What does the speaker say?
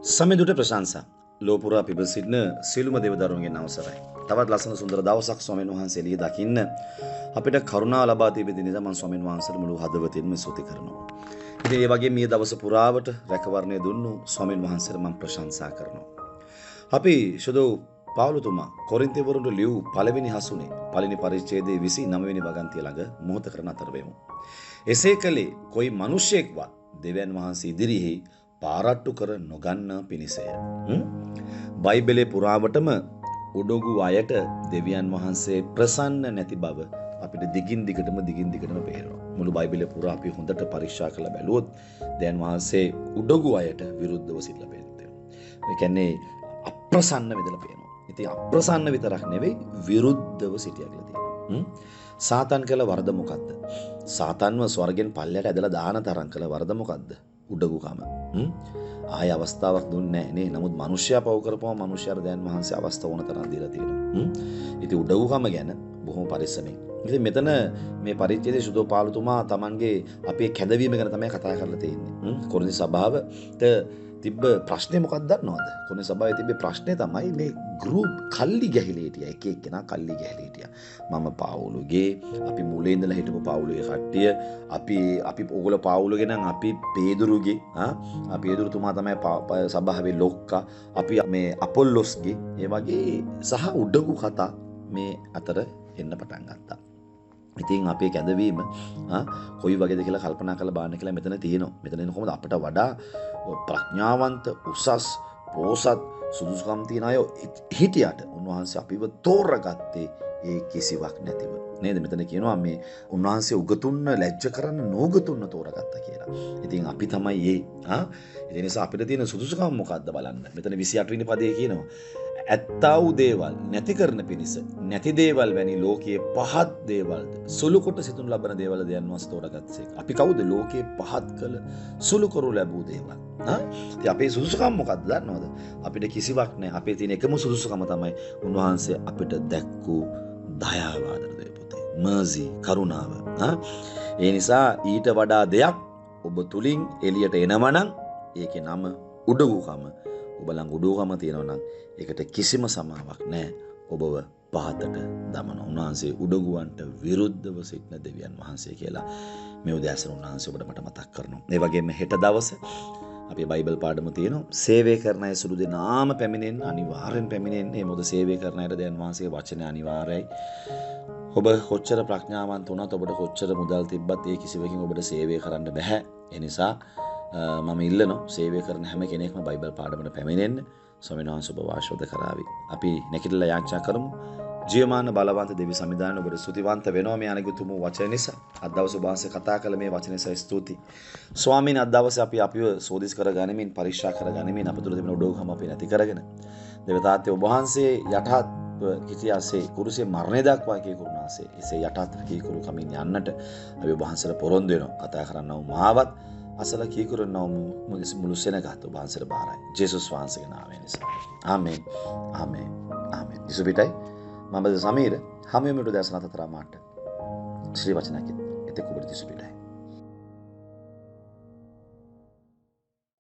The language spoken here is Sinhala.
සමිඳුට ප්‍රශංසා ලෝපුරා පිබ සිටින සියලුම දේවදරුවන්ගෙන් අවසරයි. තවත් ලස්සන සුන්දර දවසක් ස්වාමීන් වහන්සේ එළිය දකින්න අපිට කරුණාව ලබා තිබෙන නිසා මම ස්වාමීන් වහන්සේට මුළු හදවතින්ම ස්තුති කරනවා. ඉතින් ඒ වගේම මේ දවස පුරාවට රැකවරණය දුන්නු ස්වාමීන් වහන්සේට මම ප්‍රශංසා කරනවා. අපි ශුද්ධ පාවුලතුමා කොරින්තයවරුන්ට ලියූ පළවෙනි හසුනේ පළවෙනි පරිච්ඡේදයේ 29 වෙනි වගන්තිය ළඟ මොහොත කරන අතර වෙමු. එසේ කලේ કોઈ මිනිසෙක්වත් දෙවියන් වහන්සේ ඉදිරියේ පාරට්ටු කර නොගන්නා පිණිසය. බයිබලයේ පුරාවටම උඩගු අයට දෙවියන් වහන්සේ ප්‍රසන්න නැති බව අපිට දිගින් දිගටම පේනවා. මුළු බයිබලයේ පුරා අපි හොඳට පරීක්ෂා කරලා බැලුවොත් දෙවියන් වහන්සේ උඩගු අයට විරුද්ධව සිටලා පේනවා. ඒ කියන්නේ අප්‍රසන්න වෙදලා පේනවා. ඉතින් අප්‍රසන්න විතරක් නෙවෙයි විරුද්ධව සිටියා කියලා තියෙනවා. සාතන් කළ වරද මොකද්ද? සාතන්ව ස්වර්ගෙන් පල්ලයට ඇදලා දාන තරම් කළ වරද මොකද්ද? උඩගුකම. ආය අවස්ථාවක් දුන්නේ නැහැ නේ. නමුත් මිනිස්සයා පව කරපුවම මිනිස්සයාට දැන් වහන්සේ අවස්ථාව ඕන තරම් දීලා තියෙනවා. ඉතින් උඩගුකම ගැන බොහොම පරිස්සමෙන්. ඉතින් මෙතන මේ පරිච්ඡේදයේ සුදෝ පාලතුමා Tamanගේ අපේ කැදවීම ගැන තමයි කතා කරලා තියෙන්නේ. කොරින්ති සභාවට තිබ්බ ප්‍රශ්නේ මොකක්ද දන්නවද? කොරින්ති සභාවේ තිබ්බ ප්‍රශ්නේ තමයි මේ ගෲප් කල්ලි ගැහිලා හිටියා. එක එක්කෙනා කල්ලි ගැහිලා හිටියා. මම පාවුලුගේ අපි මුලින් ඉඳලා හිටපු පාවුලුගේ කට්ටිය අපි ඕගොල්ලෝ පාවුලුගේ නම් අපි පේදුරුගේ පේදුරුතුමා තමයි සභාවේ ලොක්කා. අපි මේ අපොල්ලොස්ගේ ඒ වගේ සහ උඩගු කතා මේ අතර එන්න පටන් ගත්තා. ඉතින් අපේ කැඳවීම කොයි වගේද කියලා කල්පනා කරලා බලන්න කියලා මෙතන තියෙනවා. මෙතන එන කොහොමද අපිට වඩා ප්‍රඥාවන්ත උසස් පෝසත් සුදුසුකම් තියන අය හිටියට උන්වහන්සේ අපිව තෝරගත්තේ ඒ කිසිවක් නැතිව. නේද? මෙතන කියනවා මේ උන්වහන්සේ උගතුන්න ලැජ්ජ කරන්න නෝගතුන්න තෝරගත්තා කියලා. ඉතින් අපි තමයි ඒ නිසා අපිට තියෙන සුදුසුකම් මොකද්ද බලන්න. මෙතන 28 වෙනි පදයේ කියනවා ඇත්තා වූ දේවල් නැති කරන පිණිස නැති දේවල් වැනි ලෝකයේ පහත් දේවල්ද සුළු කොට සිතනු ලබන දේවල් දයන් වස් තෝරගත්තසේක. අපි කවුද ලෝකයේ පහත් කළ සුළු කරු ලැබූ දේවල්? ඉතින් අපේ සුදුසුකම් මොකක්ද දන්නවද? අපිට කිසිවක් නැහැ. අපේ තියෙන එකම සුදුසුකම තමයි උන්වහන්සේ අපිට දැක්කූ දයාව ආදරය පුතේ. මර්සි කරුණාව. ඒ නිසා ඊට වඩා දෙයක් ඔබ තුලින් එළියට එනවනම් ඒකේ නම උඩගුකම. ඔබ ළඟ උඩුකම තියෙනවා නම් ඒකට කිසිම සමාවක් නැහැ. ඔබව පහතට දමන උන්වහන්සේ උඩගුවන්ට විරුද්ධව සිටින දෙවියන් වහන්සේ කියලා මේ උදෑසන උන්වහන්සේ ඔබට මට මතක් කරනවා. ඒ වගේම හෙට දවසේ අපේ බයිබල් පාඩම තියෙනවා. සේවය කරන අය සුළු දෙනාම පැමිණෙන්න අනිවාර්යෙන් පැමිණෙන්න. මේ මොකද සේවය කරන අයට දෙවියන් වහන්සේගේ වචනය අනිවාර්යයි. ඔබ කොච්චර ප්‍රඥාවන්ත වුණත් ඔබට කොච්චර මුදල් තිබ්බත් ඒ කිසිවකින් ඔබට සේවය කරන්න බෑ. ඒ නිසා මම ඉල්ලනවා සේවය කරන හැම කෙනෙක්ම බයිබල් පාඩමට පැමිණෙන්න. ස්වාමීන් වහන්සේ ඔබ ආශිර්වාද කරાવી. අපි නැකිටලා යාච්ඡා කරමු. ජීවමාන බලවන්ත දෙවි සමිදාන ඔබට ස්තුතිවන්ත වෙනවා මේ අනිකුතුම වචන නිසා. අද දවසේ ඔබ වහන්සේ කතා කළ මේ වචන නිසා ස්තුතියි. ස්වාමීන් අද දවසේ අපි අපිව සෝදිස් කරගනිමින් පරික්ෂා කරගනිමින් අප තුළ තිබෙන උඩගුකම අපි නැති කරගෙන දෙවතාත්තේ ඔබ වහන්සේ යටහත් කිසියාසේ කුරුසේ මරණය දක්වා කී කරුණාසේ එසේ යටහත් කී කරු කමින් යන්නට අපි ඔබ වහන්සේට පොරොන්දු වෙනවා. කතා කරන්නව මාවත් අසල කීකරනවම මුළු සෙනගත් ඔබ වහන්සේට බාරයි. ජේසුස් වහන්සේගේ නාමයෙන් නිසා. ආමේන්. ආමේන්. ආමේන්. ඉසුපිටයි. මම සමීර හැමෝම උදෑසන 4 මාට ශ්‍රී වචනකින් එතෙක් ඔබට ඉසුපිටයි.